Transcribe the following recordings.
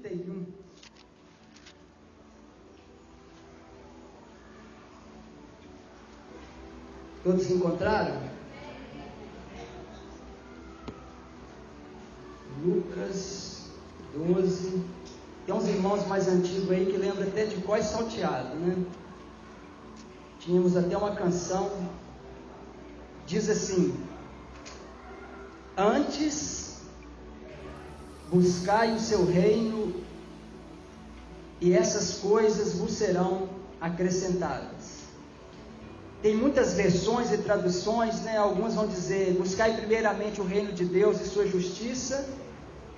31. Todos encontraram? Lucas 12. Tem uns irmãos mais antigos aí que lembram até de cor salteado, né? Tínhamos até uma canção, diz assim: antes buscai o seu reino, e essas coisas vos serão acrescentadas. Tem muitas versões e traduções, né? Algumas vão dizer: buscai primeiramente o reino de Deus e sua justiça,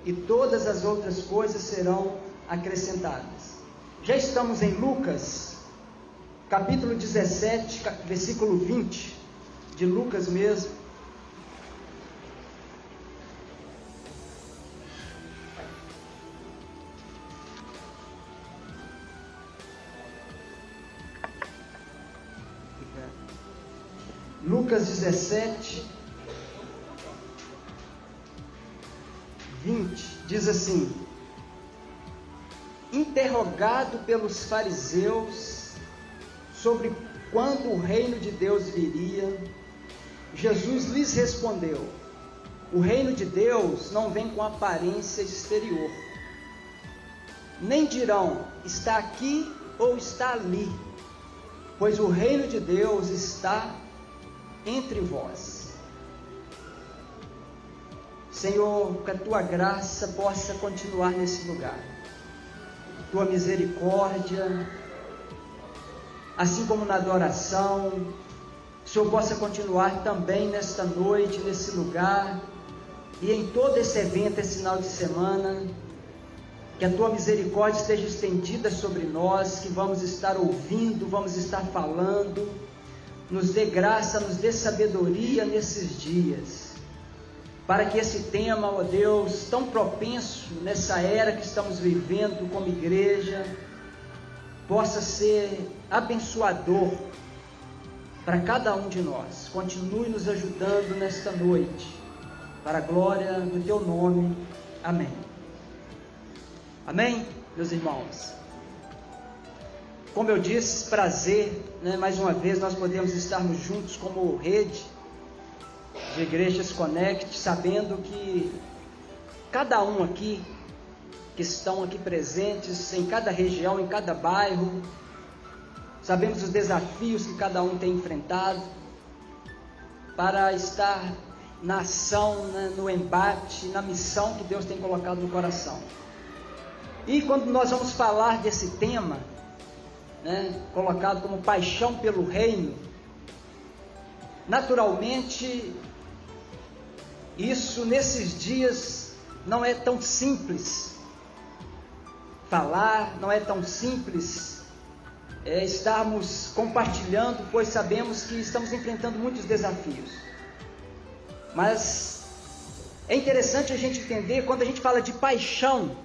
e todas as outras coisas serão acrescentadas. Já estamos em Lucas, capítulo 17, versículo 20, de Lucas mesmo. Lucas 17, 20, diz assim: interrogado pelos fariseus sobre quando o reino de Deus viria, Jesus lhes respondeu: o reino de Deus não vem com aparência exterior, nem dirão está aqui ou está ali, pois o reino de Deus está entre vós. Senhor, que a tua graça possa continuar nesse lugar, tua misericórdia, assim como na adoração, o Senhor possa continuar também nesta noite, nesse lugar, e em todo esse evento, esse final de semana, que a tua misericórdia esteja estendida sobre nós, que vamos estar ouvindo, vamos estar falando. Nos dê graça, nos dê sabedoria nesses dias, para que esse tema, ó Deus, tão propenso nessa era que estamos vivendo como igreja, possa ser abençoador para cada um de nós. Continue nos ajudando nesta noite, para a glória do teu nome. Amém. Amém, meus irmãos? Como eu disse, prazer, né? Mais uma vez nós podemos estarmos juntos como rede de igrejas Connect, sabendo que cada um aqui, que estão aqui presentes em cada região, em cada bairro, sabemos os desafios que cada um tem enfrentado para estar na ação, né? No embate, na missão que Deus tem colocado no coração. E quando nós vamos falar desse tema, né, colocado como paixão pelo reino, naturalmente, isso nesses dias não é tão simples falar, não é tão simples estarmos compartilhando, pois sabemos que estamos enfrentando muitos desafios. Mas é interessante a gente entender, quando a gente fala de paixão,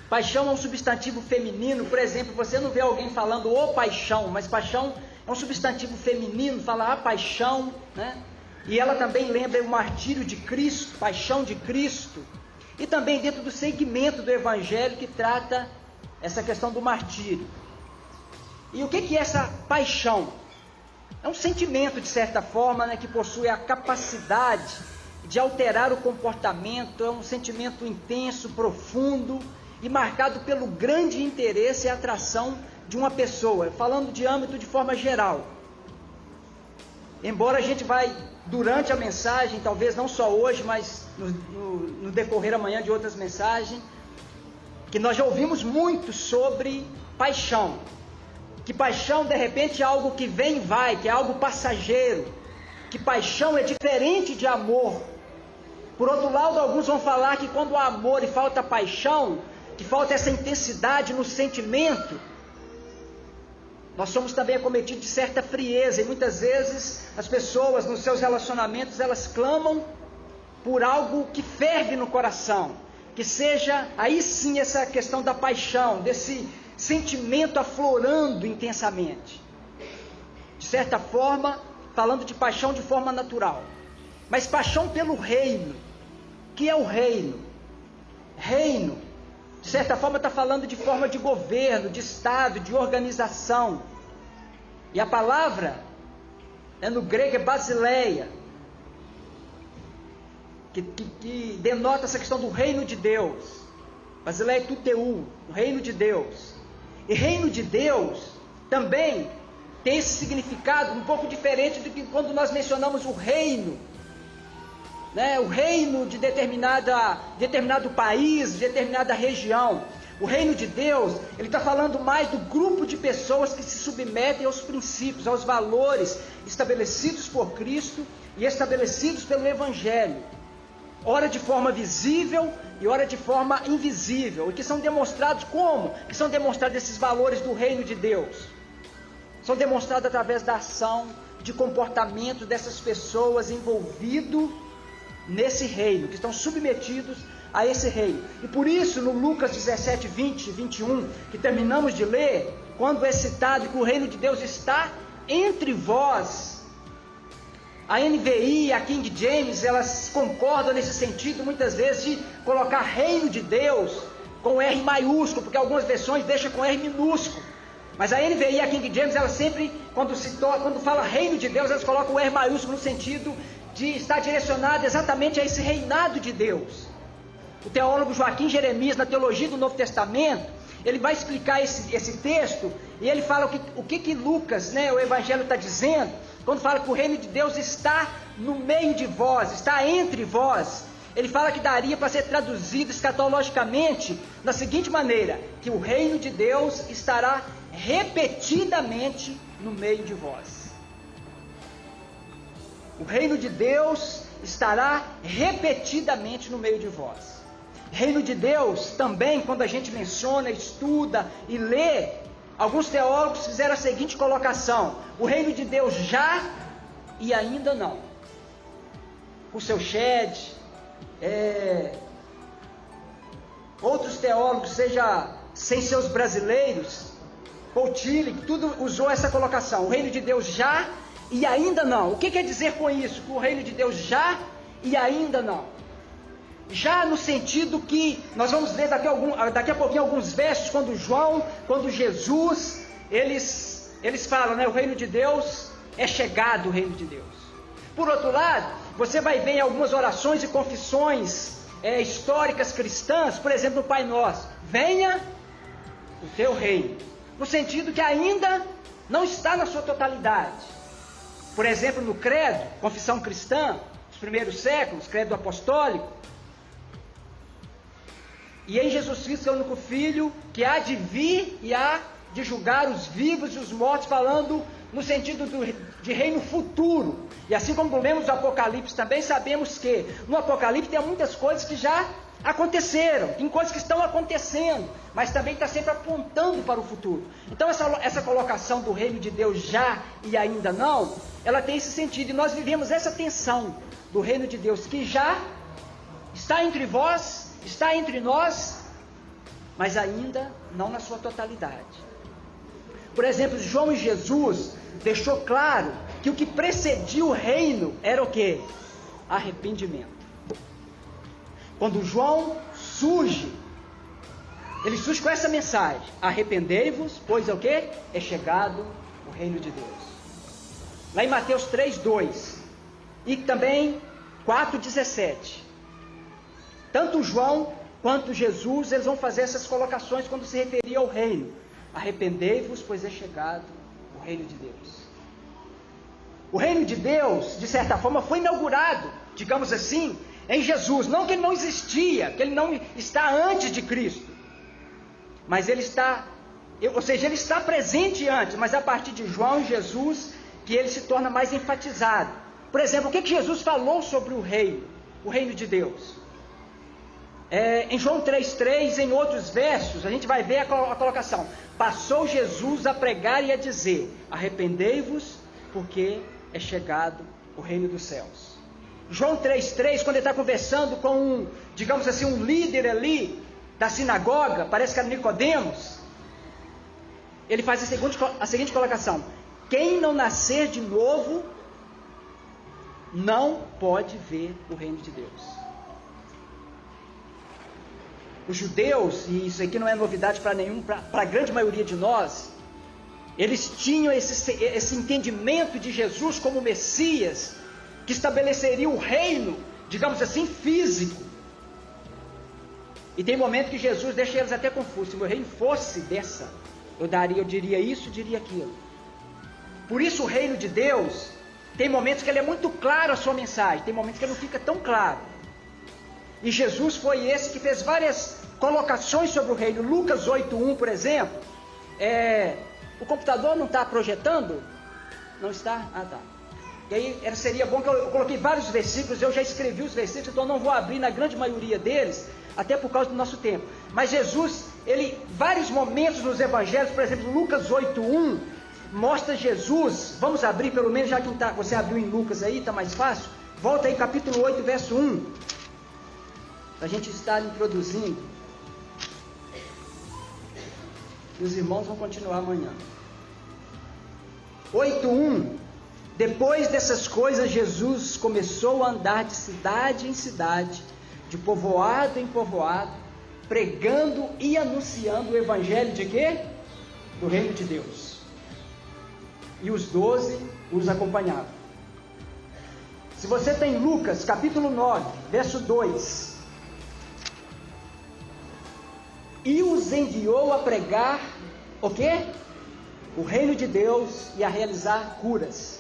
paixão é um substantivo feminino. Por exemplo, você não vê alguém falando "ô paixão", mas paixão é um substantivo feminino, fala "a paixão", né? E ela também lembra o martírio de Cristo, paixão de Cristo, e também dentro do segmento do Evangelho que trata essa questão do martírio. E o que é essa paixão? É um sentimento, de certa forma, né, que possui a capacidade de alterar o comportamento. É um sentimento intenso, profundo, e marcado pelo grande interesse e atração de uma pessoa, falando de âmbito de forma geral. Embora a gente vai, durante a mensagem, talvez não só hoje, mas no decorrer amanhã de outras mensagens, que nós já ouvimos muito sobre paixão, que paixão de repente é algo que vem e vai, que é algo passageiro, que paixão é diferente de amor. Por outro lado, alguns vão falar que quando há amor e falta paixão, que falta essa intensidade no sentimento, nós somos também acometidos de certa frieza, e muitas vezes as pessoas nos seus relacionamentos, elas clamam por algo que ferve no coração, que seja aí sim essa questão da paixão, desse sentimento aflorando intensamente, de certa forma, falando de paixão de forma natural. Mas paixão pelo reino, que é o reino? Reino de certa forma está falando de forma de governo, de Estado, de organização. E a palavra, no grego, é basileia, que denota essa questão do reino de Deus. Basileia é tuteu, o reino de Deus. E reino de Deus também tem esse significado um pouco diferente do que quando nós mencionamos o reino, né? O reino de determinado país, de determinada região. O reino de Deus, ele está falando mais do grupo de pessoas que se submetem aos princípios, aos valores estabelecidos por Cristo e estabelecidos pelo Evangelho. Ora de forma visível e ora de forma invisível. E que são demonstrados como? Que são demonstrados esses valores do reino de Deus. São demonstrados através da ação, de comportamento dessas pessoas envolvidas nesse reino, que estão submetidos a esse reino. E por isso, no Lucas 17, 20, 21, que terminamos de ler, quando é citado que o reino de Deus está entre vós, a NVI e a King James, elas concordam nesse sentido, muitas vezes, de colocar reino de Deus com R maiúsculo, porque algumas versões deixam com R minúsculo. Mas a NVI e a King James, elas sempre, quando fala reino de Deus, elas colocam o R maiúsculo no sentido de estar direcionado exatamente a esse reinado de Deus. O teólogo Joaquim Jeremias, na Teologia do Novo Testamento, ele vai explicar esse texto, e ele fala o que Lucas, o Evangelho está dizendo, quando fala que o reino de Deus está no meio de vós, está entre vós. Ele fala que daria para ser traduzido escatologicamente da seguinte maneira, que o reino de Deus estará repetidamente no meio de vós. O reino de Deus estará repetidamente no meio de vós. Reino de Deus também, quando a gente menciona, estuda e lê, alguns teólogos fizeram a seguinte colocação: o reino de Deus já e ainda não. O seu Shed, outros teólogos, seja sem seus brasileiros, Paul Tillich, tudo usou essa colocação: o reino de Deus já e ainda não. O que quer dizer com isso? Que o reino de Deus já e ainda não. Já no sentido que nós vamos ler daqui a pouquinho alguns versos, quando Jesus, eles falam, o reino de Deus é chegado, o reino de Deus. Por outro lado, você vai ver em algumas orações e confissões históricas cristãs, por exemplo, no Pai Nosso: venha o teu reino, no sentido que ainda não está na sua totalidade. Por exemplo, no credo, confissão cristã, dos primeiros séculos, credo apostólico, e em Jesus Cristo, que é o único Filho, que há de vir e há de julgar os vivos e os mortos, falando no sentido de reino futuro. E assim como lemos o Apocalipse, também sabemos que no Apocalipse tem muitas coisas que já aconteceram, tem coisas que estão acontecendo, mas também está sempre apontando para o futuro. Então essa colocação do reino de Deus já e ainda não, ela tem esse sentido, e nós vivemos essa tensão do reino de Deus, que já está entre vós, está entre nós, mas ainda não na sua totalidade. Por exemplo, João e Jesus deixou claro que o que precedia o reino era o quê? Arrependimento. Quando João surge, ele surge com essa mensagem: arrependei-vos, pois é o quê? É chegado o reino de Deus. Lá em Mateus 3:2 e também 4:17. Tanto João quanto Jesus, eles vão fazer essas colocações quando se referir ao reino. Arrependei-vos, pois é chegado o reino de Deus. O reino de Deus, de certa forma, foi inaugurado, digamos assim, em Jesus. Não que ele não existia, que ele não está antes de Cristo, mas ele está, ele está presente antes, mas a partir de João e Jesus, que ele se torna mais enfatizado. Por exemplo, o que Jesus falou sobre o reino de Deus? Em João 3,3, em outros versos, a gente vai ver a colocação: passou Jesus a pregar e a dizer: arrependei-vos, porque é chegado o reino dos céus. João 3,3, quando ele está conversando com digamos assim, um líder ali da sinagoga, parece que era Nicodemos, ele faz a seguinte colocação: quem não nascer de novo, não pode ver o reino de Deus. os judeus, e isso aqui não é novidade para a grande maioria de nós, eles tinham esse entendimento de Jesus como Messias, que estabeleceria o reino, digamos assim, físico. E tem momento que Jesus deixa eles até confusos. Se o meu reino fosse dessa, eu diria isso, diria aquilo. Por isso o reino de Deus, tem momentos que ele é muito claro a sua mensagem, tem momentos que ele não fica tão claro. E Jesus foi esse que fez várias colocações sobre o reino. Lucas 8:1, por exemplo. O computador não está projetando? Não está? Ah, tá. E aí seria bom que eu coloquei vários versículos, eu já escrevi os versículos, então não vou abrir na grande maioria deles, até por causa do nosso tempo. Mas Jesus, vários momentos nos evangelhos, por exemplo, Lucas 8:1, mostra Jesus. Vamos abrir pelo menos, já que você abriu em Lucas aí, está mais fácil. Volta aí, capítulo 8, verso 1, para a gente estar introduzindo. E os irmãos vão continuar amanhã. 8:1. Depois dessas coisas, Jesus começou a andar de cidade em cidade, de povoado em povoado, pregando e anunciando o evangelho de quê? Do reino de Deus. E os 12 os acompanhavam. Se você tem Lucas, capítulo 9, verso 2. E os enviou a pregar, o quê? O reino de Deus e a realizar curas.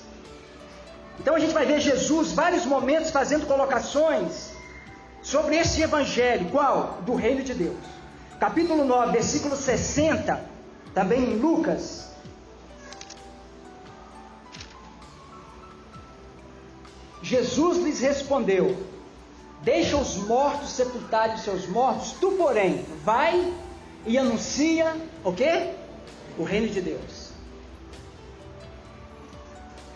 Então a gente vai ver Jesus, vários momentos, fazendo colocações sobre esse evangelho. Qual? Do reino de Deus. Capítulo 9, versículo 60, também em Lucas. Jesus lhes respondeu: deixa os mortos sepultarem os seus mortos, tu, porém, vai e anuncia, o quê? O reino de Deus.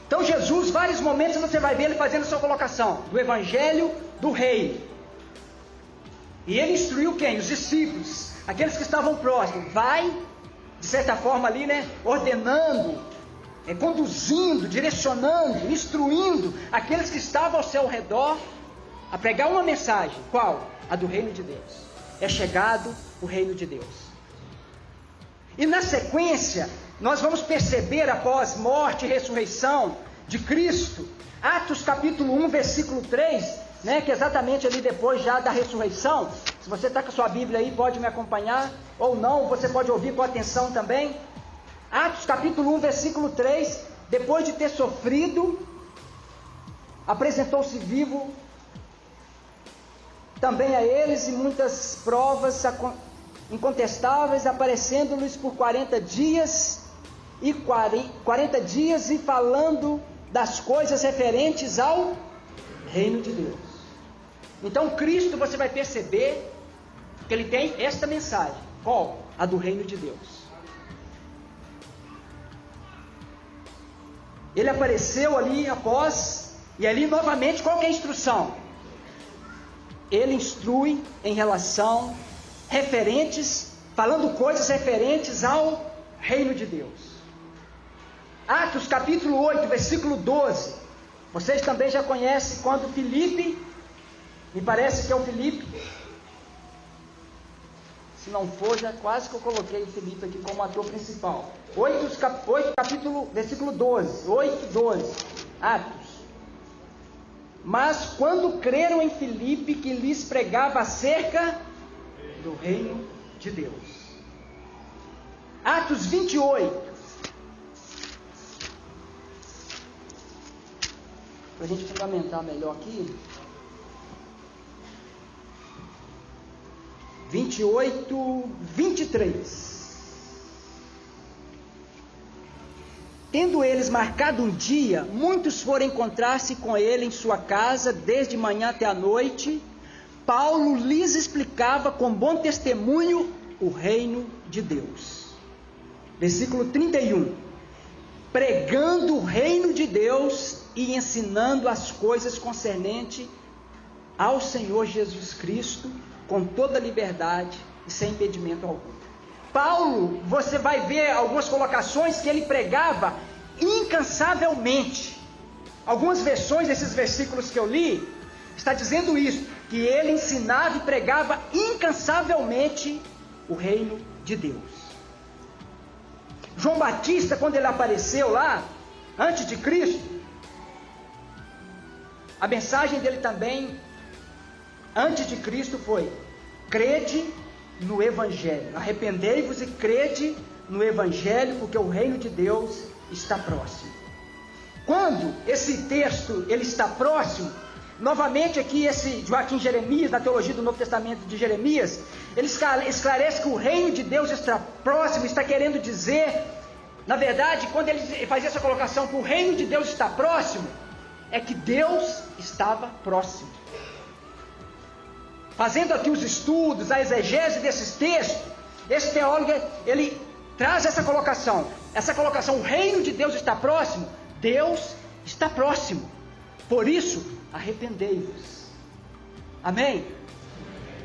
Então Jesus, vários momentos você vai ver ele fazendo a sua colocação, do evangelho do reino. E ele instruiu quem? Os discípulos, aqueles que estavam próximos. Vai, de certa forma ali, ordenando, conduzindo, direcionando, instruindo aqueles que estavam ao seu redor a pregar uma mensagem. Qual? A do reino de Deus. É chegado o reino de Deus. E na sequência, nós vamos perceber após morte e ressurreição de Cristo, Atos capítulo 1, versículo 3, que é exatamente ali depois já da ressurreição. Se você está com a sua Bíblia aí, pode me acompanhar, ou não, você pode ouvir com atenção também. Atos capítulo 1, versículo 3, depois de ter sofrido, apresentou-se vivo também a eles, e muitas provas incontestáveis, aparecendo-lhes por 40 dias e 40 dias e falando das coisas referentes ao reino de Deus. Então Cristo, você vai perceber que ele tem esta mensagem. Qual? A do reino de Deus. Ele apareceu ali após, e ali novamente qual que é a instrução? Ele instrui em relação falando coisas referentes ao reino de Deus. Atos capítulo 8, versículo 12. Vocês também já conhecem quando Filipe, me parece que é o Filipe, se não for, já quase que eu coloquei o Filipe aqui como ator principal. 8 capítulo, versículo 12, 8, 12, Atos. Mas quando creram em Filipe, que lhes pregava acerca do reino de Deus. Atos 28. Para a gente fundamentar melhor aqui. 28, 23. Tendo eles marcado um dia, muitos foram encontrar-se com ele em sua casa, desde manhã até a noite. Paulo lhes explicava com bom testemunho o reino de Deus. Versículo 31. Pregando o reino de Deus e ensinando as coisas concernentes ao Senhor Jesus Cristo, com toda liberdade e sem impedimento algum. Paulo, você vai ver algumas colocações que ele pregava incansavelmente. Algumas versões desses versículos que eu li, está dizendo isso. que ele ensinava e pregava incansavelmente o reino de Deus. João Batista, quando ele apareceu lá, antes de Cristo, a mensagem dele também, antes de Cristo, foi: crede no Evangelho, arrependei-vos e crede no Evangelho, porque o reino de Deus está próximo. Quando esse texto ele está próximo, novamente aqui esse Joaquim Jeremias, na teologia do Novo Testamento de Jeremias, ele esclarece que o reino de Deus está próximo, está querendo dizer, na verdade, quando ele fazia essa colocação que o reino de Deus está próximo, é que Deus estava próximo. Fazendo aqui os estudos, a exegese desses textos, esse teólogo, ele traz essa colocação, o reino de Deus está próximo, Deus está próximo, por isso, arrependei-vos. Amém?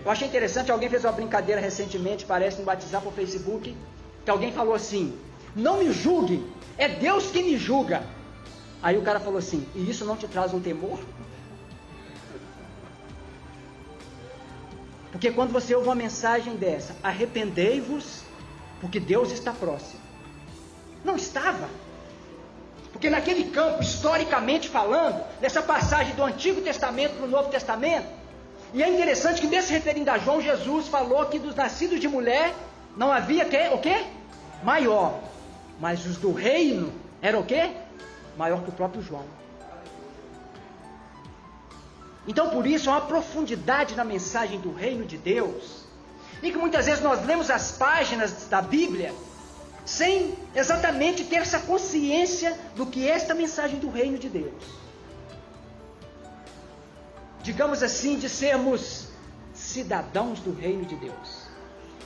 Eu achei interessante, alguém fez uma brincadeira recentemente, parece no WhatsApp ou Facebook, que alguém falou assim: não me julgue, é Deus que me julga. Aí o cara falou assim: e isso não te traz um temor? Porque quando você ouve uma mensagem dessa, arrependei-vos, porque Deus está próximo. Não estava. Porque naquele campo, historicamente falando, nessa passagem do Antigo Testamento para o Novo Testamento, e é interessante que nesse referindo a João, Jesus falou que dos nascidos de mulher não havia o quê? Maior. Mas os do reino eram o quê? Maior que o próprio João. Então por isso há uma profundidade na mensagem do reino de Deus, e que muitas vezes nós lemos as páginas da Bíblia sem exatamente ter essa consciência do que é esta mensagem do reino de Deus. Digamos assim, de sermos cidadãos do reino de Deus.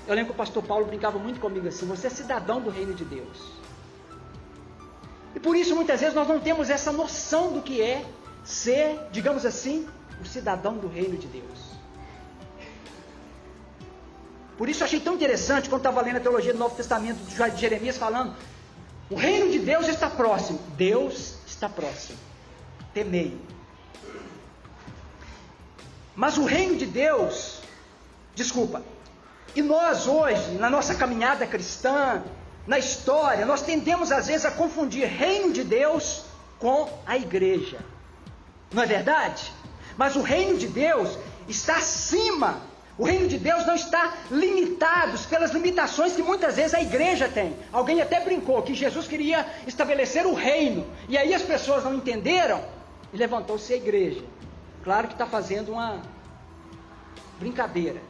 Eu lembro que o pastor Paulo brincava muito comigo assim: você é cidadão do reino de Deus. E por isso muitas vezes nós não temos essa noção do que é ser, digamos assim, o cidadão do reino de Deus. Por isso eu achei tão interessante quando estava lendo a teologia do Novo Testamento de Jeremias, falando: o reino de Deus está próximo. Deus está próximo. Temei. Mas o reino de Deus, e nós hoje, na nossa caminhada cristã, na história, nós tendemos às vezes a confundir reino de Deus com a igreja. Não é verdade? Mas o reino de Deus está acima. O reino de Deus não está limitado pelas limitações que muitas vezes a igreja tem. Alguém até brincou que Jesus queria estabelecer o reino, e aí as pessoas não entenderam, e levantou-se a igreja. Claro que está fazendo uma brincadeira.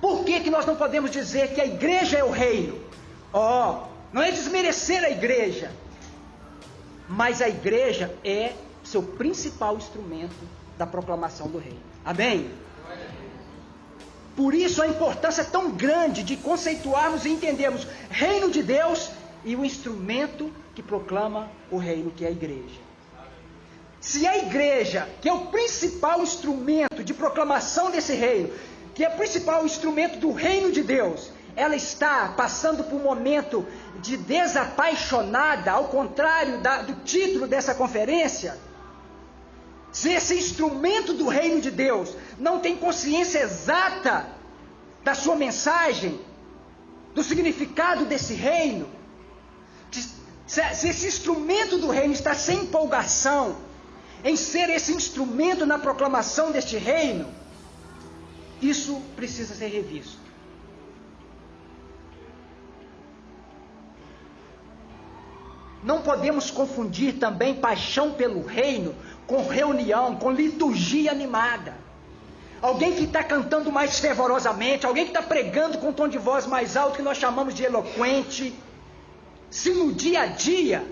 Por que nós não podemos dizer que a igreja é o reino? Não é desmerecer a igreja, mas a igreja é seu principal instrumento da proclamação do reino. Amém? Por isso a importância tão grande de conceituarmos e entendermos reino de Deus e o instrumento que proclama o reino, que é a igreja. Se a igreja, que é o principal instrumento de proclamação desse reino, que é o principal instrumento do reino de Deus, ela está passando por um momento de desapaixonada, ao contrário do título dessa conferência, se esse instrumento do reino de Deus não tem consciência exata da sua mensagem, do significado desse reino, se esse instrumento do reino está sem empolgação em ser esse instrumento na proclamação deste reino, isso precisa ser revisto. Não podemos confundir também paixão pelo reino com reunião, com liturgia animada. Alguém que está cantando mais fervorosamente, alguém que está pregando com um tom de voz mais alto, que nós chamamos de eloquente, se no dia a dia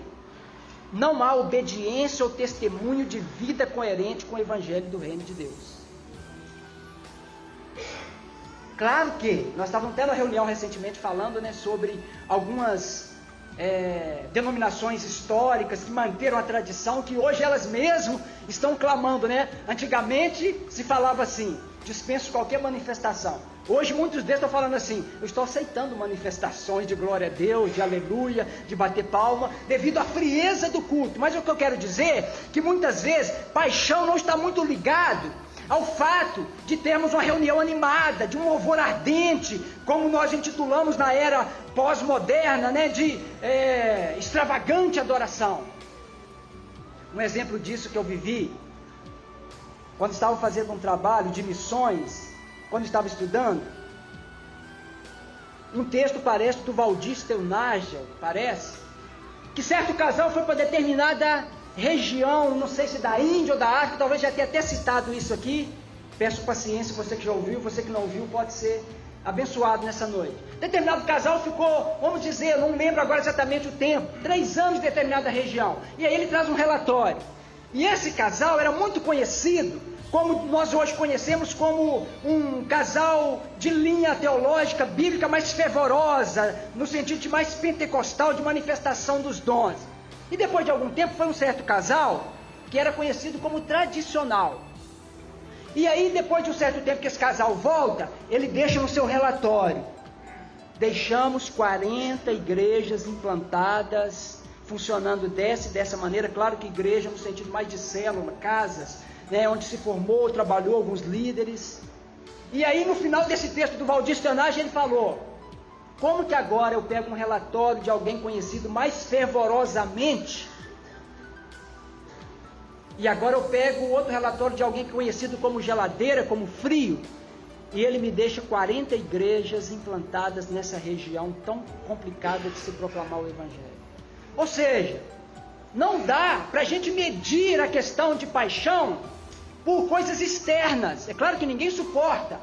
não há obediência ou testemunho de vida coerente com o evangelho do reino de Deus. Claro que nós estávamos tendo uma reunião recentemente falando, sobre algumas denominações históricas que manteram a tradição, que hoje elas mesmo estão clamando, Antigamente se falava assim: dispenso qualquer manifestação. Hoje muitos deles estão falando assim: eu estou aceitando manifestações de glória a Deus, de aleluia, de bater palma, devido à frieza do culto. Mas o que eu quero dizer é que muitas vezes paixão não está muito ligado ao fato de termos uma reunião animada, de um louvor ardente, como nós intitulamos na era pós-moderna, né, de extravagante adoração. Um exemplo disso que eu vivi, quando estava fazendo um trabalho de missões, quando estava estudando, um texto parece do Valdir Steunágel, parece, que certo casal foi para determinada região, não sei se da Índia ou da África, talvez já tenha até citado isso aqui, peço paciência, você que já ouviu, você que não ouviu, pode ser abençoado nessa noite. Determinado casal ficou, vamos dizer, não lembro agora exatamente o tempo, 3 anos em determinada região, e aí ele traz um relatório, e esse casal era muito conhecido, como nós hoje conhecemos como um casal de linha teológica, bíblica mais fervorosa, no sentido de mais pentecostal, de manifestação dos dons. E depois de algum tempo foi um certo casal que era conhecido como tradicional. E aí depois de um certo tempo que esse casal volta, ele deixa no seu relatório: deixamos 40 igrejas implantadas, funcionando dessa maneira. Claro que igreja no sentido mais de célula, casas, né, onde se formou, trabalhou alguns líderes. E aí no final desse texto do Valdir Steunágel ele falou: como que agora eu pego um relatório de alguém conhecido mais fervorosamente, e agora eu pego outro relatório de alguém conhecido como geladeira, como frio, e ele me deixa 40 igrejas implantadas nessa região tão complicada de se proclamar o Evangelho. Ou seja, não dá para a gente medir a questão de paixão por coisas externas. É claro que ninguém suporta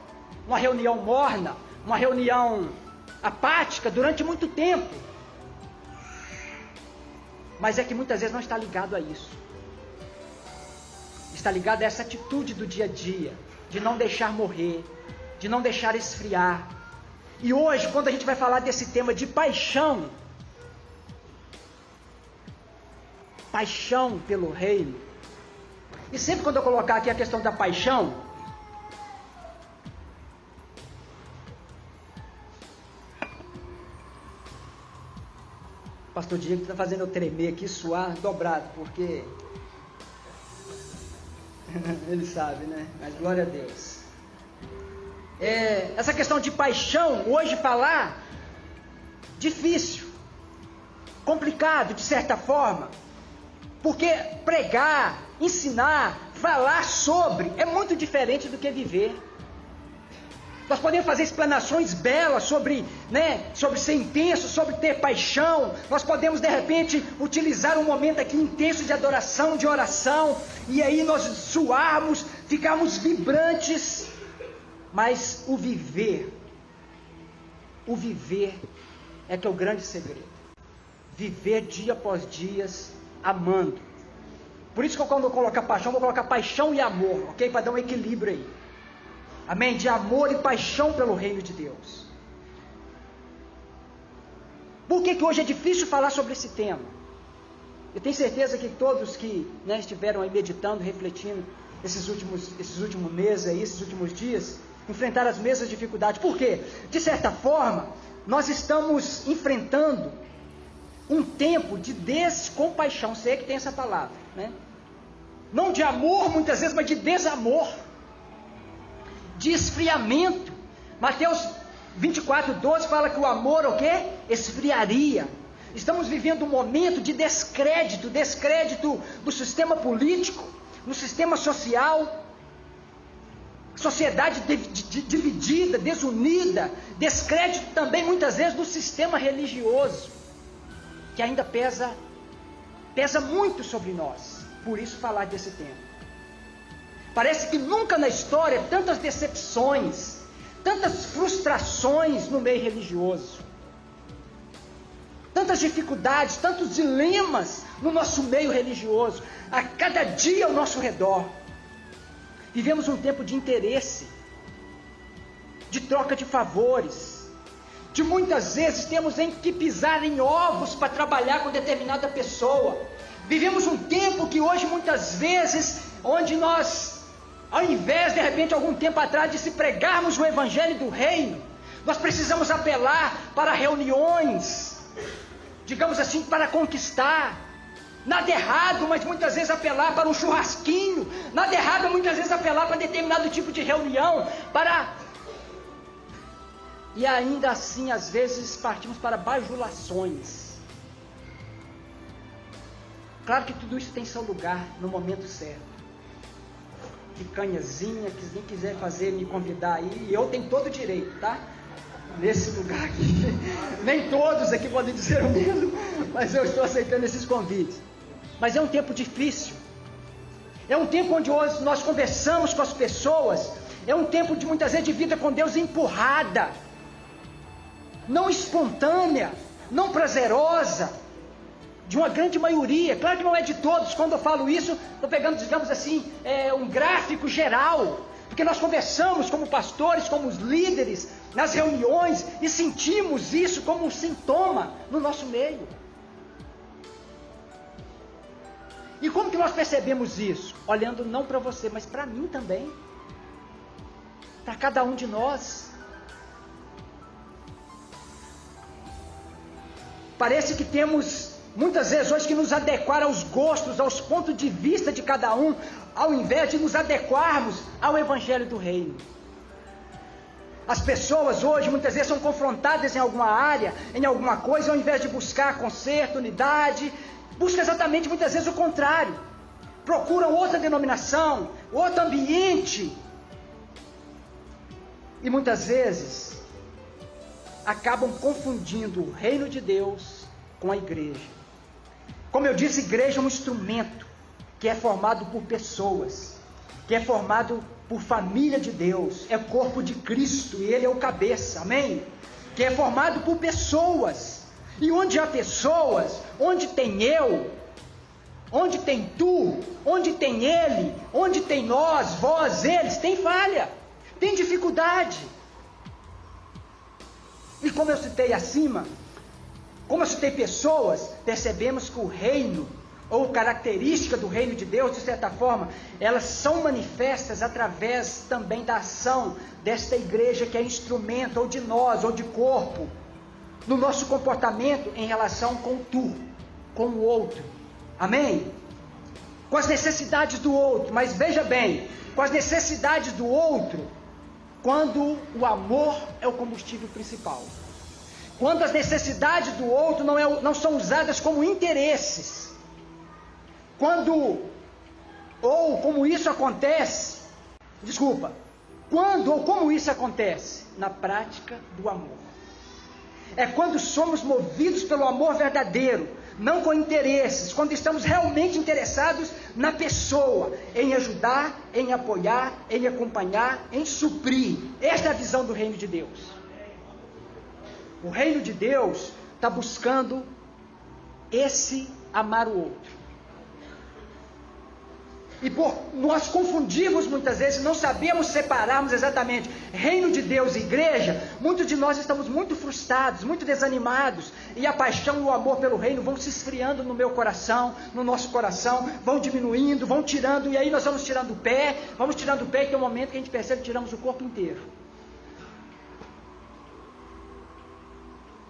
uma reunião morna, uma reunião apática durante muito tempo. Mas é que muitas vezes não está ligado a isso. Está ligado a essa atitude do dia a dia, de não deixar morrer, de não deixar esfriar. E hoje, quando a gente vai falar desse tema de paixão, paixão pelo reino, e sempre quando eu colocar aqui a questão da paixão, pastor Diego está fazendo eu tremer aqui, suar dobrado, porque ele sabe, né? Mas glória a Deus. Essa questão de paixão, hoje falar, difícil, complicado de certa forma, porque pregar, ensinar, falar sobre é muito diferente do que viver. Nós podemos fazer explanações belas sobre, sobre ser intenso, sobre ter paixão. Nós podemos de repente utilizar um momento aqui intenso de adoração, de oração, e aí nós suarmos, ficarmos vibrantes. Mas o viver é que é o grande segredo. Viver dia após dia amando. Por isso que quando eu colocar paixão, vou colocar paixão e amor, ok? Para dar um equilíbrio aí. Amém? De amor e paixão pelo reino de Deus. Por que hoje é difícil falar sobre esse tema? Eu tenho certeza que todos que estiveram aí meditando, refletindo esses últimos meses aí, esses últimos dias, enfrentaram as mesmas dificuldades. Por quê? De certa forma, nós estamos enfrentando um tempo de descompaixão, se é que tem essa palavra, não de amor muitas vezes, mas de desamor, de esfriamento. Mateus 24:12 fala que o amor o quê? Esfriaria. Estamos vivendo um momento de descrédito do sistema político, no sistema social, sociedade dividida, desunida, descrédito também muitas vezes do sistema religioso, que ainda pesa muito sobre nós. Por isso falar desse tema. Parece que nunca na história tantas decepções, tantas frustrações no meio religioso, tantas dificuldades, tantos dilemas no nosso meio religioso, a cada dia ao nosso redor. Vivemos um tempo de interesse, de troca de favores, de muitas vezes temos que pisar em ovos para trabalhar com determinada pessoa. Vivemos um tempo que hoje muitas vezes, onde nós, ao invés de repente algum tempo atrás de se pregarmos o evangelho do reino, nós precisamos apelar para reuniões, digamos assim, para conquistar. Nada errado, mas muitas vezes apelar para um churrasquinho. Nada errado, muitas vezes apelar para determinado tipo de reunião. E ainda assim, às vezes, partimos para bajulações. Claro que tudo isso tem seu lugar no momento certo. Picanhazinha, que quem quiser fazer, me convidar aí, eu tenho todo o direito, tá? Nesse lugar aqui. Nem todos aqui podem dizer o mesmo, mas eu estou aceitando esses convites. Mas é um tempo difícil. É um tempo onde hoje nós conversamos com as pessoas. É um tempo de muitas vezes de vida com Deus empurrada, não espontânea, não prazerosa, de uma grande maioria. Claro que não é de todos. Quando eu falo isso, estou pegando, digamos assim, um gráfico geral, porque nós conversamos como pastores, como os líderes, nas reuniões, e sentimos isso como um sintoma no nosso meio. E como que nós percebemos isso? Olhando não para você, mas para mim também, para cada um de nós. Parece que temos muitas vezes hoje que nos adequar aos gostos, aos pontos de vista de cada um, ao invés de nos adequarmos ao Evangelho do Reino. As pessoas hoje muitas vezes são confrontadas em alguma área, em alguma coisa, ao invés de buscar conserto, unidade, buscam exatamente muitas vezes o contrário. Procuram outra denominação, outro ambiente. E muitas vezes acabam confundindo o reino de Deus com a igreja. Como eu disse, igreja é um instrumento que é formado por pessoas, que é formado por família de Deus, é o corpo de Cristo e Ele é o cabeça, amém? Que é formado por pessoas, e onde há pessoas, onde tem eu, onde tem tu, onde tem ele, onde tem nós, vós, eles, tem falha, tem dificuldade. E como eu citei acima, como eu citei pessoas, percebemos que o reino, ou característica do reino de Deus, de certa forma, elas são manifestas através também da ação desta igreja que é instrumento, ou de nós, ou de corpo, no nosso comportamento em relação com o tu, com o outro, amém? Com as necessidades do outro, mas veja bem, com as necessidades do outro, quando o amor é o combustível principal, quando as necessidades do outro não são usadas como interesses, quando como isso acontece, quando ou como isso acontece? Na prática do amor. É quando somos movidos pelo amor verdadeiro, não com interesses, quando estamos realmente interessados na pessoa, em ajudar, em apoiar, em acompanhar, em suprir. Esta é a visão do reino de Deus. O reino de Deus está buscando esse amar o outro. E por nós confundirmos muitas vezes, não sabemos separarmos exatamente reino de Deus e igreja, muitos de nós estamos muito frustrados, muito desanimados, e a paixão e o amor pelo reino vão se esfriando no meu coração, no nosso coração, vão diminuindo, vão tirando, e aí nós vamos tirando o pé, e tem um momento que a gente percebe que tiramos o corpo inteiro.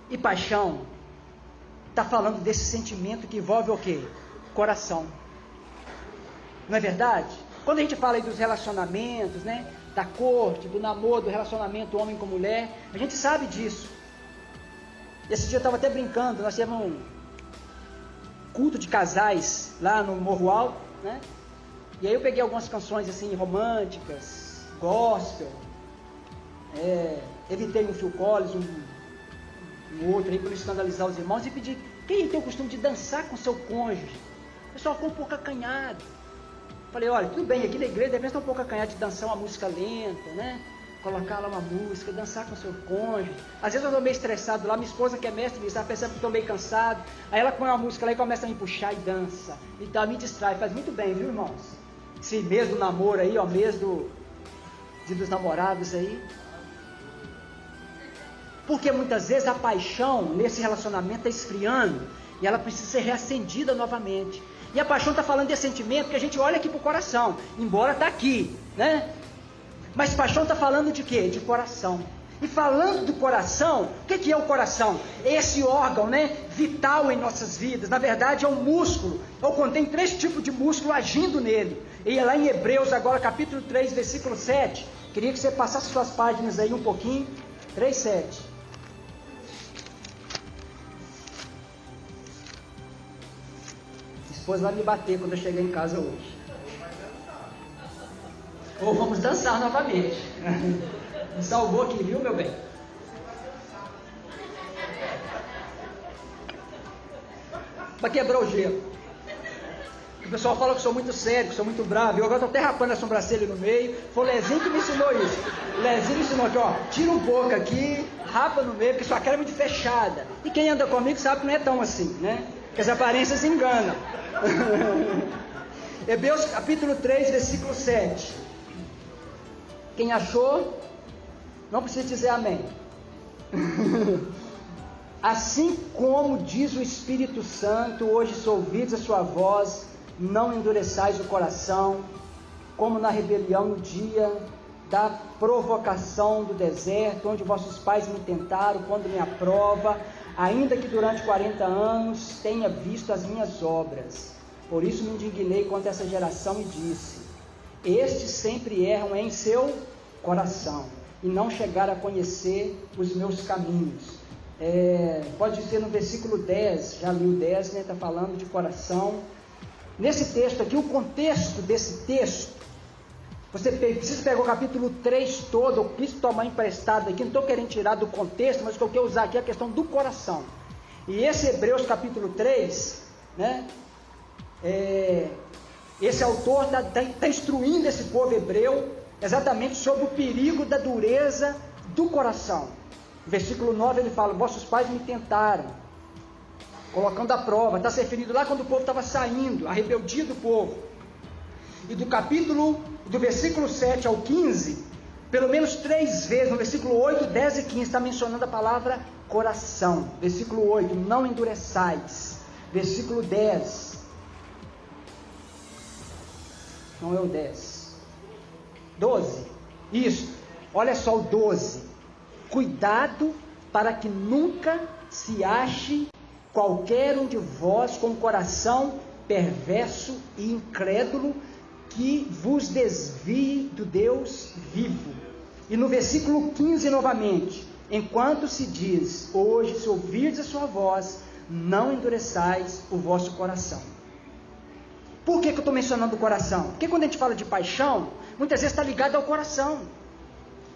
E paixão está falando desse sentimento que envolve o quê? Coração. Não é verdade? Quando a gente fala aí dos relacionamentos, né? Da corte, do namoro, do relacionamento homem com mulher, a gente sabe disso. Esse dia eu estava até brincando, nós tivemos um culto de casais lá no Morro Alto, né? E aí eu peguei algumas canções assim românticas, gospel, evitei um Phil Collins, um outro aí para não escandalizar os irmãos, e pedi, quem tem o costume de dançar com seu cônjuge? O pessoal ficou um pouco acanhado. Falei, olha, tudo bem, aqui na igreja deve estar um pouco acanhado de dançar uma música lenta, né? Colocar lá uma música, dançar com seu cônjuge. Às vezes eu estou meio estressado lá, minha esposa que é mestre nisso, ela percebe que estou meio cansado. Aí ela põe uma música lá e começa a me puxar e dança. Então me distrai, faz muito bem, viu, irmãos? Esse mês do namoro aí, ó, mês dos namorados aí. Porque muitas vezes a paixão nesse relacionamento está esfriando e ela precisa ser reacendida novamente. E a paixão está falando desse sentimento que a gente olha aqui para o coração, embora está aqui, né? Mas paixão está falando de quê? De coração. E falando do coração, o que é o coração? Esse órgão, né, vital em nossas vidas. Na verdade é um músculo, ou contém 3 tipos de músculo agindo nele. E lá em Hebreus agora, capítulo 3, versículo 7. Queria que você passasse suas páginas aí um pouquinho. 3:7. A esposa vai me bater quando eu chegar em casa hoje. Ou vamos dançar novamente. Me salvou aqui, viu, meu bem? Para quebrar o gelo. O pessoal fala que eu sou muito sério, que sou muito bravo. Eu agora estou até rapando a sobrancelha no meio. Foi o Lezinho que me ensinou isso. O Lezinho me ensinou aqui, ó. Tira um pouco aqui, rapa no meio, porque sua cara é muito fechada. E quem anda comigo sabe que não é tão assim, né? Que as aparências enganam. Hebreus capítulo 3, versículo 7. Quem achou, não precisa dizer amém. Assim como diz o Espírito Santo, hoje se ouvides a sua voz, não endureçais o coração, como na rebelião no dia da provocação do deserto, onde vossos pais me tentaram, quando me aprova, ainda que durante 40 anos tenha visto as minhas obras. Por isso me indignei contra essa geração e disse: estes sempre erram em seu coração, e não chegaram a conhecer os meus caminhos. Pode ser no versículo 10, já li o 10, né? Está falando de coração. Nesse texto aqui, o contexto desse texto, você precisa pegar o capítulo 3 todo, eu quis tomar emprestado aqui, não estou querendo tirar do contexto, mas o que eu quero usar aqui é a questão do coração. E esse Hebreus capítulo 3, né? Esse autor está instruindo esse povo hebreu exatamente sobre o perigo da dureza do coração. No versículo 9 ele fala: vossos pais me tentaram, colocando à prova. Está se referindo lá quando o povo estava saindo, a rebeldia do povo. E do versículo 7 ao 15, pelo menos 3 vezes, no versículo 8, 10 e 15, está mencionando a palavra coração. Versículo 8, não endureçais. Versículo 10, não é o 10, 12, isso, olha só o 12, cuidado para que nunca se ache qualquer um de vós com coração perverso e incrédulo, que vos desvie do Deus vivo. E no versículo 15 novamente, enquanto se diz, hoje se ouvirdes a sua voz, não endureçais o vosso coração. Por que eu estou mencionando o coração? Porque quando a gente fala de paixão, muitas vezes está ligado ao coração.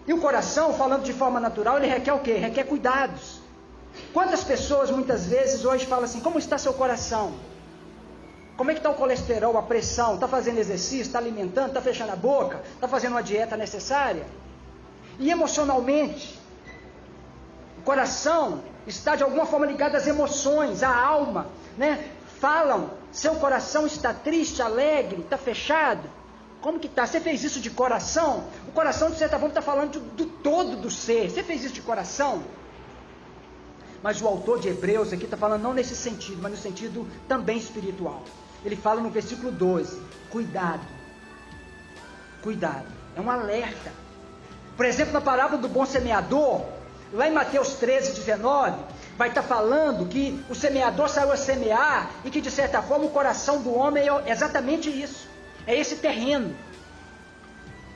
E o coração, falando de forma natural, ele requer o quê? Requer cuidados. Quantas pessoas muitas vezes hoje falam assim: como está seu coração? Como é que está o colesterol, a pressão? Está fazendo exercício, está alimentando, está fechando a boca, está fazendo uma dieta necessária? E emocionalmente, o coração está de alguma forma ligado às emoções, à alma, né? Falam, seu coração está triste, alegre, está fechado? Como que está? Você fez isso de coração? O coração, de certa forma, está falando do todo do ser. Você fez isso de coração? Mas o autor de Hebreus aqui está falando não nesse sentido, mas no sentido também espiritual. Ele fala no versículo 12, cuidado, cuidado, é um alerta. Por exemplo, na parábola do bom semeador, lá em Mateus 13, 19, vai estar falando que o semeador saiu a semear e que de certa forma o coração do homem é exatamente isso, é esse terreno.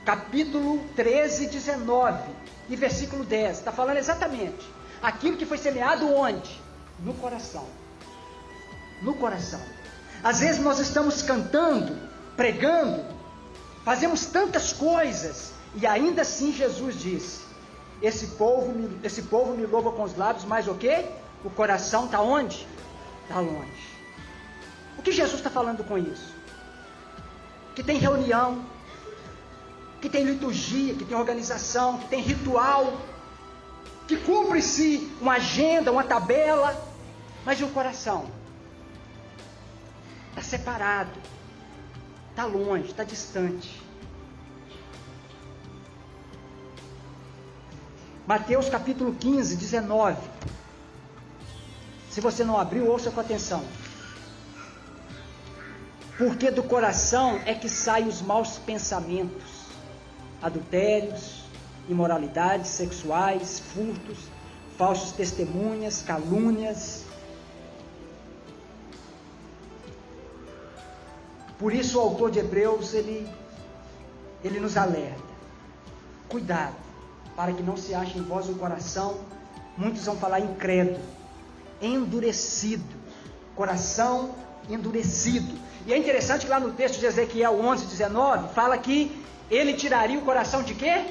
Capítulo 13, 19 e versículo 10, está falando exatamente aquilo que foi semeado onde? No coração. No coração. Às vezes nós estamos cantando, pregando, fazemos tantas coisas, e ainda assim Jesus disse: esse povo me louva com os lábios, mas o quê? O coração está onde? Está longe. O que Jesus está falando com isso? Que tem reunião, que tem liturgia, que tem organização, que tem ritual, que cumpre-se uma agenda, uma tabela, mas e o coração? Está separado, está longe, está distante. Mateus capítulo 15, 19. Se você não abriu, ouça com atenção. Porque do coração é que saem os maus pensamentos, adultérios, imoralidades sexuais, furtos, falsos testemunhas, calúnias. Por isso o autor de Hebreus, ele nos alerta. Cuidado, para que não se ache em vós um coração, muitos vão falar incrédulo, endurecido, coração endurecido. E é interessante que lá no texto de Ezequiel 11:19, fala que ele tiraria o coração de quê?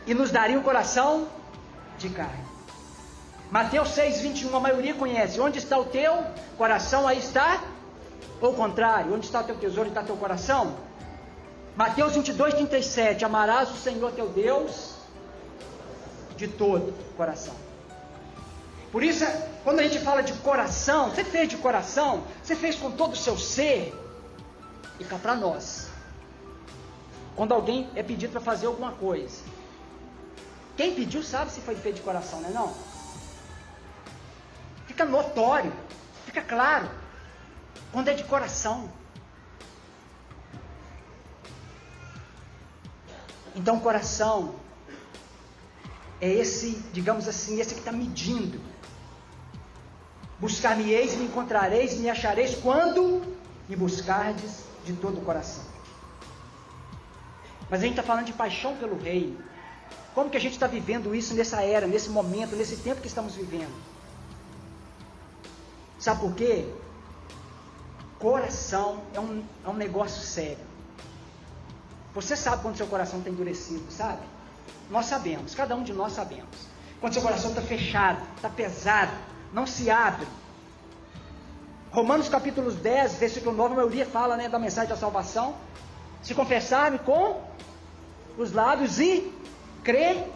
E nos daria o coração de carne. Mateus 6:21, a maioria conhece. Onde está o teu coração, aí está. Ou o contrário, onde está o teu tesouro, está o teu coração. Mateus 22:37, amarás o Senhor teu Deus de todo o coração. Por isso, quando a gente fala de coração, você fez de coração, você fez com todo o seu ser. E cá para nós, quando alguém é pedido para fazer alguma coisa, quem pediu sabe se foi feito de coração, não é não? Fica notório, fica claro, quando é de coração. Então o coração é esse, digamos assim, esse que está medindo. Buscar-me-eis, me encontrareis, me achareis quando me buscardes de todo o coração. Mas a gente está falando de paixão pelo reino. Como que a gente está vivendo isso nessa era, nesse momento, nesse tempo que estamos vivendo? Sabe por quê? Coração é um negócio sério. Você sabe quando seu coração está endurecido, sabe? Nós sabemos, cada um de nós sabemos. Quando seu coração está fechado, está pesado, não se abre. Romanos capítulo 10, versículo 9, a maioria fala, né, da mensagem da salvação. Se confessar com os lábios e crer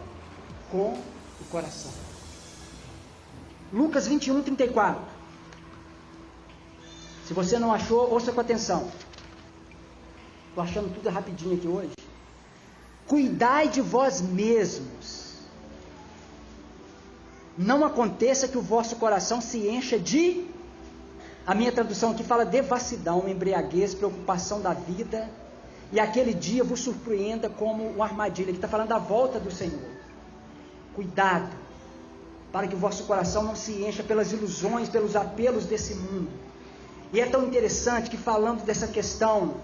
com o coração. Lucas 21:34. Se você não achou, ouça com atenção. Estou achando tudo rapidinho aqui hoje. Cuidai de vós mesmos. Não aconteça que o vosso coração se encha de... A minha tradução aqui fala devassidão, embriaguez, preocupação da vida. E aquele dia vos surpreenda como uma armadilha. Ele está falando da volta do Senhor. Cuidado, para que o vosso coração não se encha pelas ilusões, pelos apelos desse mundo. E é tão interessante que, falando dessa questão,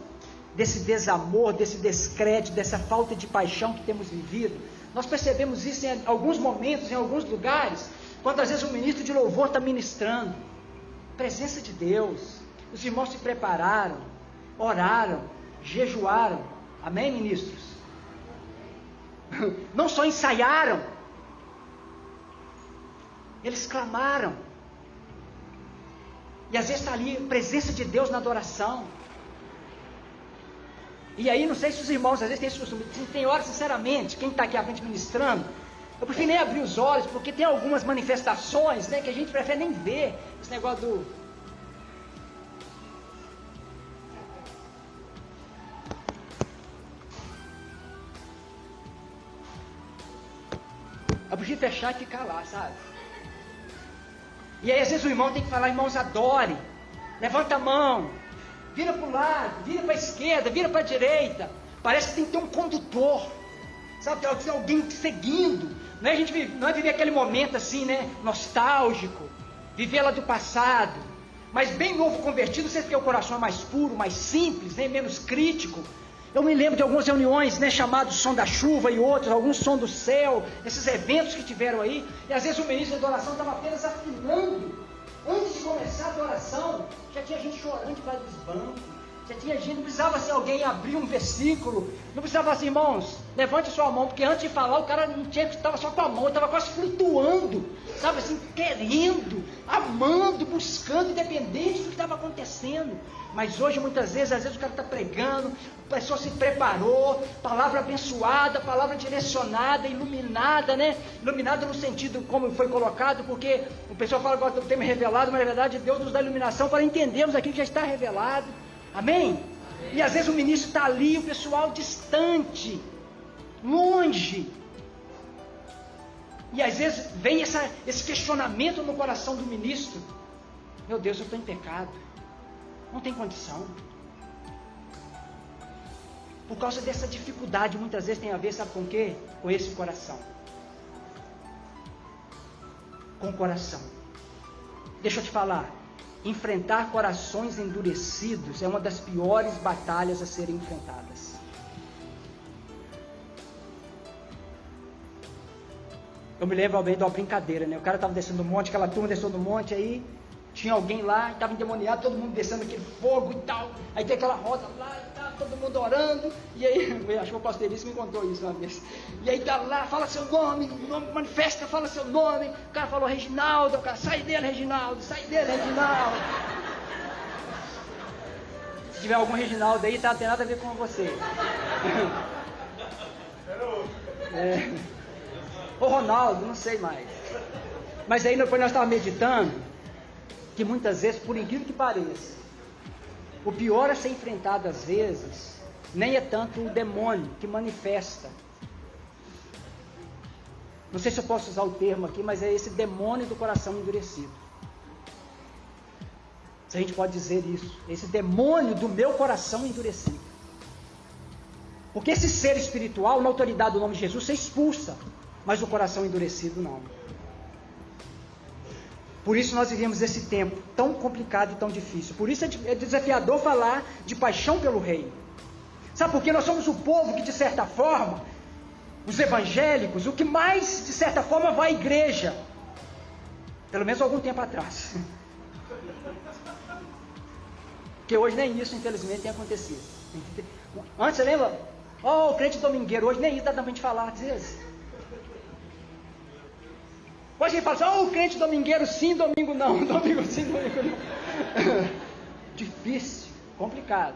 desse desamor, desse descrédito, dessa falta de paixão que temos vivido, nós percebemos isso em alguns momentos, em alguns lugares, quando às vezes o ministro de louvor está ministrando, presença de Deus, os irmãos se prepararam, oraram, jejuaram, amém, ministros? Não só ensaiaram, eles clamaram, e às vezes está ali a presença de Deus na adoração. E aí, não sei se os irmãos às vezes têm esse costume, tem hora, sinceramente, quem está aqui à frente ministrando, eu prefiro nem abrir os olhos, porque tem algumas manifestações, né, que a gente prefere nem ver, esse negócio do... Eu prefiro fechar e ficar lá, sabe? E aí às vezes o irmão tem que falar, irmãos, adore, levanta a mão, vira para o lado, vira para a esquerda, vira para a direita. Parece que tem que ter um condutor, sabe? Tem alguém seguindo. Não é, não é viver aquele momento assim, né? Nostálgico, viver lá do passado. Mas bem novo convertido, você tem o coração mais puro, mais simples, né? Menos crítico. Eu me lembro de algumas reuniões, né, chamados Som da Chuva e outros, alguns Som do Céu, esses eventos que tiveram aí, e às vezes o ministro da adoração estava apenas afinando. Antes de começar a adoração, já tinha gente chorando debaixo dos bancos, já tinha gente, não precisava assim, alguém abrir um versículo, não precisava assim, irmãos, levante a sua mão, porque antes de falar o cara não tinha, estava só com a mão, estava quase flutuando, sabe assim, querendo, amando, buscando, independente do que estava acontecendo. Mas hoje muitas vezes, às vezes o cara está pregando, a pessoa se preparou, palavra abençoada, palavra direcionada, iluminada, né? Iluminada no sentido como foi colocado, porque o pessoal fala agora do tema revelado, mas na verdade Deus nos dá iluminação para entendermos aquilo que já está revelado. Amém? E às vezes o ministro está ali, o pessoal distante, longe. E às vezes vem esse questionamento no coração do ministro: meu Deus, eu estou em pecado, não tem condição. Por causa dessa dificuldade, muitas vezes tem a ver, sabe com o quê? Com esse coração. Com o coração. Deixa eu te falar, enfrentar corações endurecidos é uma das piores batalhas a serem enfrentadas. Eu me lembro bem de uma brincadeira, né? O cara estava descendo do monte, aquela turma desceu do monte, aí tinha alguém lá, estava endemoniado, todo mundo descendo aquele fogo e tal. Aí tem aquela roda lá e tal, todo mundo orando. E aí, acho que o pastor Elício me contou isso uma vez. E aí tá lá, fala seu nome, manifesta, fala seu nome. O cara falou Reginaldo, o cara, sai dele, Reginaldo, sai dele, Reginaldo. Se tiver algum Reginaldo aí, tá, não tem nada a ver com você. Ou Ronaldo, não sei mais. Mas aí depois nós estávamos meditando, que muitas vezes, por incrível que pareça, o pior a ser enfrentado às vezes, nem é tanto o demônio que manifesta. Não sei se eu posso usar o termo aqui, mas é esse demônio do coração endurecido. Se a gente pode dizer isso, esse demônio do meu coração endurecido. Porque esse ser espiritual, na autoridade do nome de Jesus, você expulsa, mas o coração endurecido não. Por isso nós vivemos esse tempo tão complicado e tão difícil. Por isso é desafiador falar de paixão pelo reino. Sabe por quê? Nós somos o povo que, de certa forma, os evangélicos, o que mais, de certa forma, vai à igreja. Pelo menos algum tempo atrás. Porque hoje nem isso, infelizmente, tem acontecido. Antes, você lembra? O crente domingueiro, hoje nem isso dá também de falar, às vezes. Hoje ele fala assim, o crente domingueiro sim, domingo não. Domingo sim, domingo não. Difícil, complicado.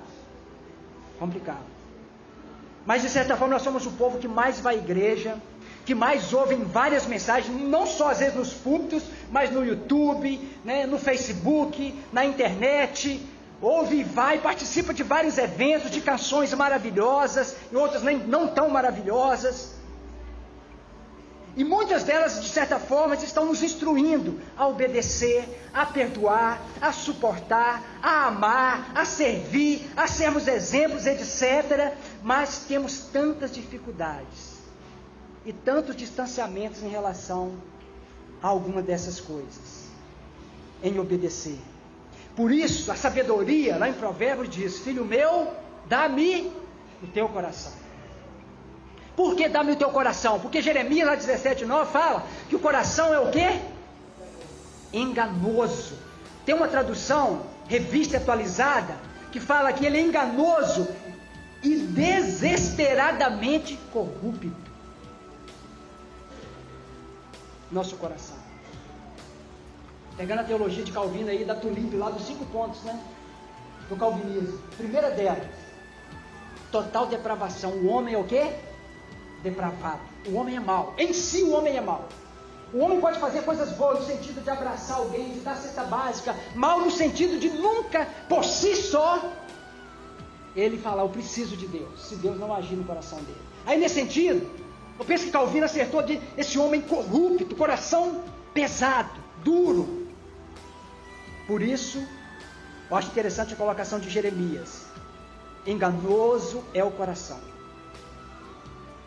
Mas de certa forma nós somos o povo que mais vai à igreja, que mais ouve várias mensagens, não só às vezes nos púlpitos, mas no YouTube, né, no Facebook, na internet. Ouve e vai, participa de vários eventos, de canções maravilhosas, e outras não tão maravilhosas. E muitas delas, de certa forma, estão nos instruindo a obedecer, a perdoar, a suportar, a amar, a servir, a sermos exemplos, etc. Mas temos tantas dificuldades e tantos distanciamentos em relação a alguma dessas coisas, em obedecer. Por isso, a sabedoria, lá em Provérbios diz, filho meu, dá-me o teu coração. Por que dá-me o teu coração? Porque Jeremias, lá 17:9, fala que o coração é o quê? Enganoso. Tem uma tradução, revista atualizada, que fala que ele é enganoso e desesperadamente corrupto. Nosso coração. Pegando a teologia de Calvino aí, da Tulip, lá dos 5 pontos, né? Do calvinismo. Primeira delas, total depravação. O homem é o quê? Depravado. O homem é mau. Em si o homem é mau. O homem pode fazer coisas boas no sentido de abraçar alguém, de dar cesta básica. Mal no sentido de nunca, por si só, ele falar, eu preciso de Deus, se Deus não agir no coração dele. Aí nesse sentido, eu penso que Calvino acertou de esse homem corrupto, coração pesado, duro. Por isso, eu acho interessante a colocação de Jeremias. Enganoso é o coração.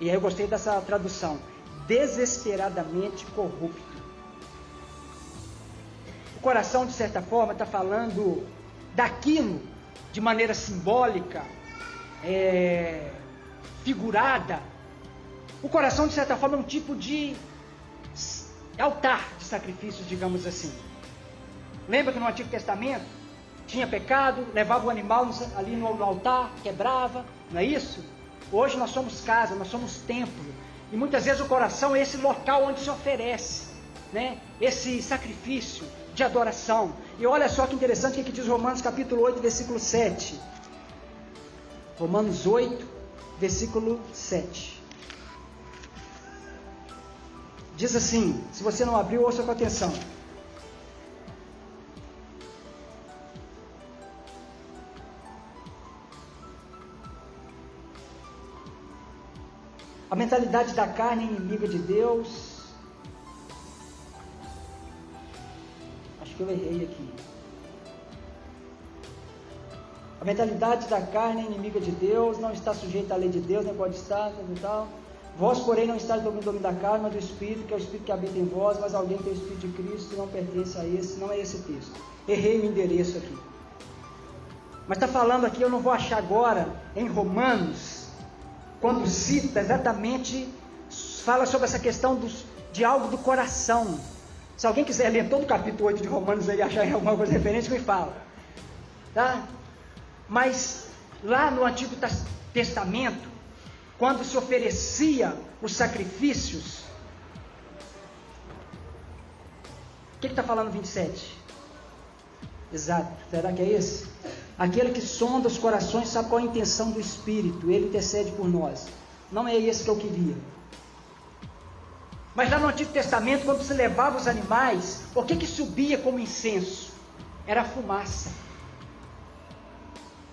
E aí eu gostei dessa tradução. Desesperadamente corrupto. O coração, de certa forma, está falando daquilo, de maneira simbólica, figurada. O coração, de certa forma, é um tipo de altar de sacrifícios, digamos assim. Lembra que no Antigo Testamento tinha pecado, levava o animal ali no altar, quebrava, não é isso? Hoje nós somos casa, nós somos templo. E muitas vezes o coração é esse local onde se oferece, né, esse sacrifício de adoração. E olha só que interessante o que diz Romanos capítulo 8, versículo 7. Romanos 8, versículo 7. Diz assim, se você não abriu, ouça com atenção. A mentalidade da carne é inimiga de Deus. Acho que eu errei aqui. A mentalidade da carne é inimiga de Deus, não está sujeita à lei de Deus, nem pode estar, tal. Vós, porém, não estáis no domínio da carne, mas do Espírito, que é o Espírito que habita em vós, mas alguém tem o Espírito de Cristo, não pertence a esse, não é esse texto. Errei o endereço aqui. Mas está falando aqui, eu não vou achar agora, em Romanos, quando cita exatamente, fala sobre essa questão de algo do coração. Se alguém quiser ler todo o capítulo 8 de Romanos aí, achar alguma coisa referente, me fala. Tá? Mas lá no Antigo Testamento, quando se oferecia os sacrifícios, o que está falando 27? Exato, será que é esse? Aquele que sonda os corações sabe qual é a intenção do Espírito, ele intercede por nós. Não é esse que eu queria. Mas lá no Antigo Testamento, quando se levava os animais, o que subia como incenso? Era fumaça.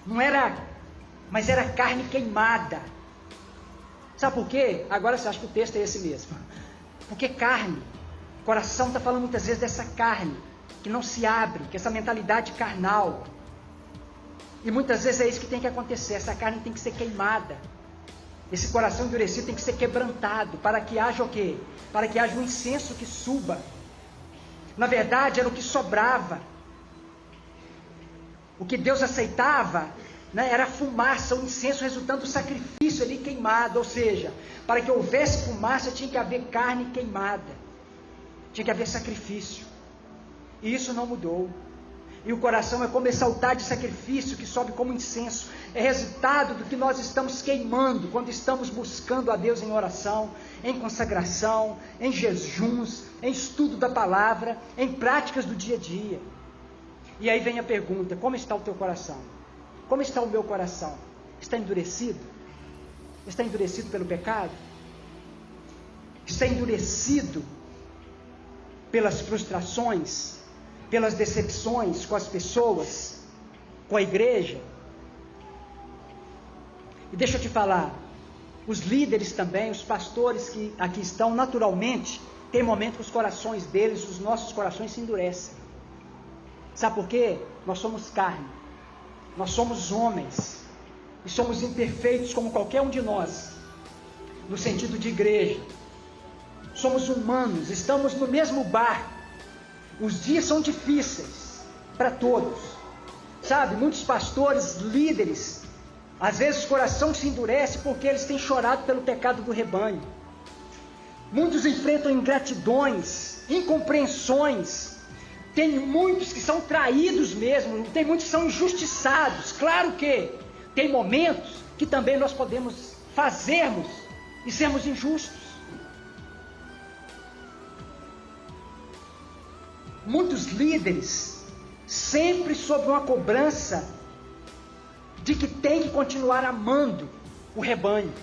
Não era, mas era carne queimada. Sabe por quê? Agora você acha que o texto é esse mesmo. Porque carne, o coração está falando muitas vezes dessa carne, que não se abre, que essa mentalidade carnal. E muitas vezes é isso que tem que acontecer, essa carne tem que ser queimada. Esse coração endurecido tem que ser quebrantado, para que haja o quê? Para que haja um incenso que suba. Na verdade, era o que sobrava. O que Deus aceitava, né, era a fumaça, o incenso resultando do sacrifício ali queimado. Ou seja, para que houvesse fumaça, tinha que haver carne queimada. Tinha que haver sacrifício. E isso não mudou. E o coração é como esse altar de sacrifício que sobe como incenso. É resultado do que nós estamos queimando quando estamos buscando a Deus em oração, em consagração, em jejuns, em estudo da palavra, em práticas do dia a dia. E aí vem a pergunta: como está o teu coração? Como está o meu coração? Está endurecido? Está endurecido pelo pecado? Está endurecido pelas frustrações, pelas decepções com as pessoas, com a igreja? E deixa eu te falar, os líderes também, os pastores que aqui estão, naturalmente, tem momento que os corações deles, os nossos corações se endurecem. Sabe por quê? Nós somos carne, nós somos homens, e somos imperfeitos como qualquer um de nós, no sentido de igreja. Somos humanos, estamos no mesmo barco. Os dias são difíceis para todos, sabe? Muitos pastores, líderes, às vezes o coração se endurece porque eles têm chorado pelo pecado do rebanho. Muitos enfrentam ingratidões, incompreensões. Tem muitos que são traídos mesmo, tem muitos que são injustiçados. Claro que tem momentos que também nós podemos fazermos e sermos injustos. Muitos líderes, sempre sob uma cobrança de que tem que continuar amando o rebanho.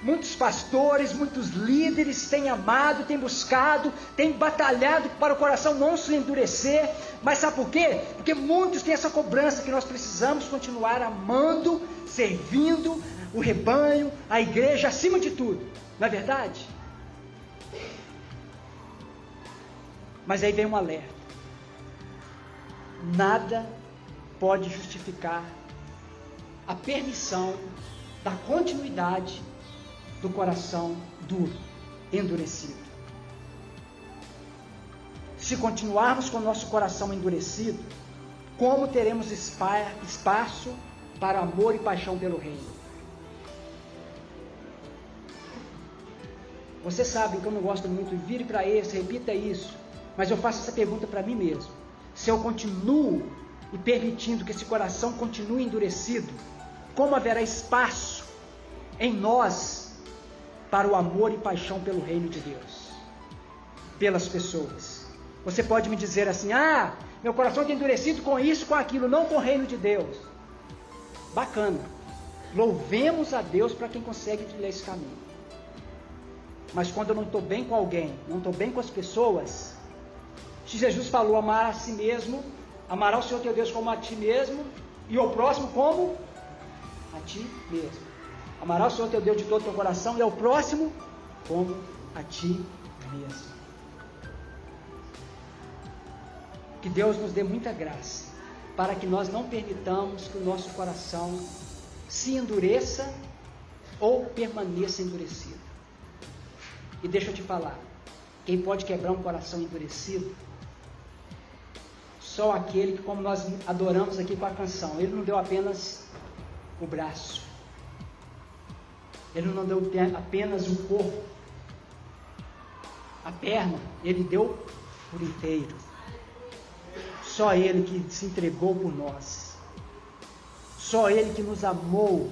Muitos pastores, muitos líderes têm amado, têm buscado, têm batalhado para o coração não se endurecer. Mas sabe por quê? Porque muitos têm essa cobrança que nós precisamos continuar amando, servindo o rebanho, a igreja acima de tudo. Não é verdade? Mas aí vem um alerta. Nada pode justificar a permissão da continuidade do coração duro, endurecido. Se continuarmos com o nosso coração endurecido, como teremos espaço para amor e paixão pelo reino? Vocês sabem que eu não gosto muito, vire para esse, repita isso, mas eu faço essa pergunta para mim mesmo. Se eu continuo e permitindo que esse coração continue endurecido, como haverá espaço em nós para o amor e paixão pelo reino de Deus, pelas pessoas? Você pode me dizer assim: ah, meu coração está endurecido com isso, com aquilo, não com o reino de Deus. Bacana, louvemos a Deus para quem consegue trilhar esse caminho. Mas quando eu não estou bem com alguém, não estou bem com as pessoas, se Jesus falou amar a si mesmo, amará o Senhor teu Deus como a ti mesmo, e ao próximo como a ti mesmo. Amará o Senhor teu Deus de todo o teu coração, e ao próximo como a ti mesmo. Que Deus nos dê muita graça para que nós não permitamos que o nosso coração se endureça ou permaneça endurecido. E deixa eu te falar, quem pode quebrar um coração endurecido? Só aquele que, como nós adoramos aqui com a canção, ele não deu apenas o braço, ele não deu apenas o corpo, a perna, ele deu por inteiro. Só ele que se entregou por nós, só ele que nos amou,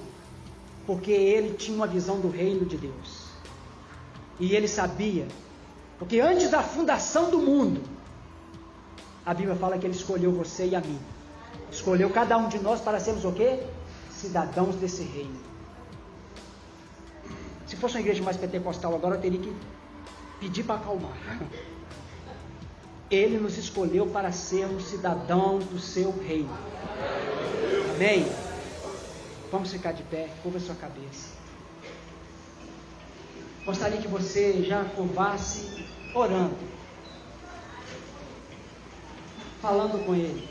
porque ele tinha uma visão do reino de Deus, e ele sabia, porque antes da fundação do mundo, a Bíblia fala que ele escolheu você e a mim, escolheu cada um de nós para sermos o quê? Cidadãos desse reino. Se fosse uma igreja mais pentecostal agora, eu teria que pedir para acalmar. Ele nos escolheu para sermos cidadãos do seu reino. Amém? Vamos ficar de pé, curva sua cabeça. Gostaria que você já curvasse orando, falando com Ele.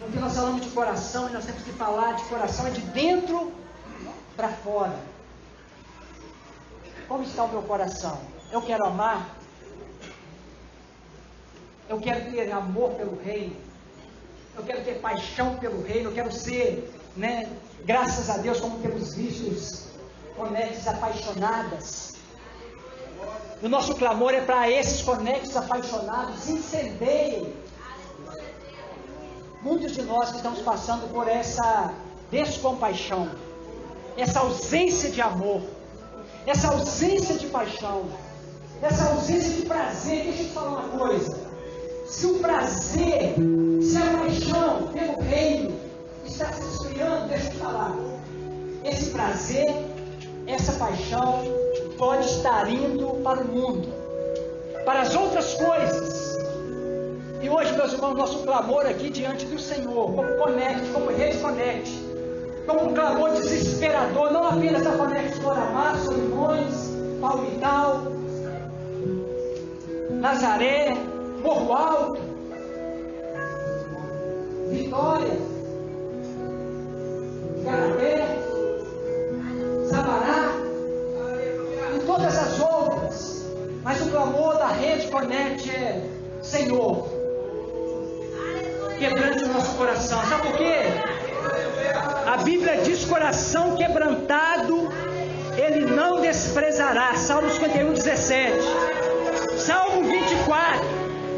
Porque nós falamos de coração e nós temos que falar de coração, é de dentro para fora. Como está o meu coração? Eu quero amar? Eu quero ter amor pelo reino? Eu quero ter paixão pelo reino? Eu quero ser, graças a Deus, como temos visto, conexes apaixonadas. O nosso clamor é para esses conexos apaixonados se incendeiem. Muitos de nós que estamos passando por essa descompaixão, essa ausência de amor, essa ausência de paixão, essa ausência de prazer. Deixa eu te falar uma coisa: se o prazer, se a paixão pelo reino está se esfriando, deixa eu te falar, esse prazer, essa paixão pode estar indo para o mundo, para as outras coisas. E hoje, meus irmãos, nosso clamor aqui diante do Senhor, como Conect, como Rede Conect, como um clamor desesperador, não apenas da Conect Floramar, Solimões, Palmital, Nazaré, Morro Alto, Vitória, Garapé, Sabará, e todas as outras, mas o clamor da Rede Conect é: Senhor, quebrante o nosso coração. Sabe por quê? A Bíblia diz: coração quebrantado Ele não desprezará. Salmo 51, 17. Salmo 24: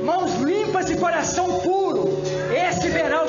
mãos limpas e coração puro, esse verá o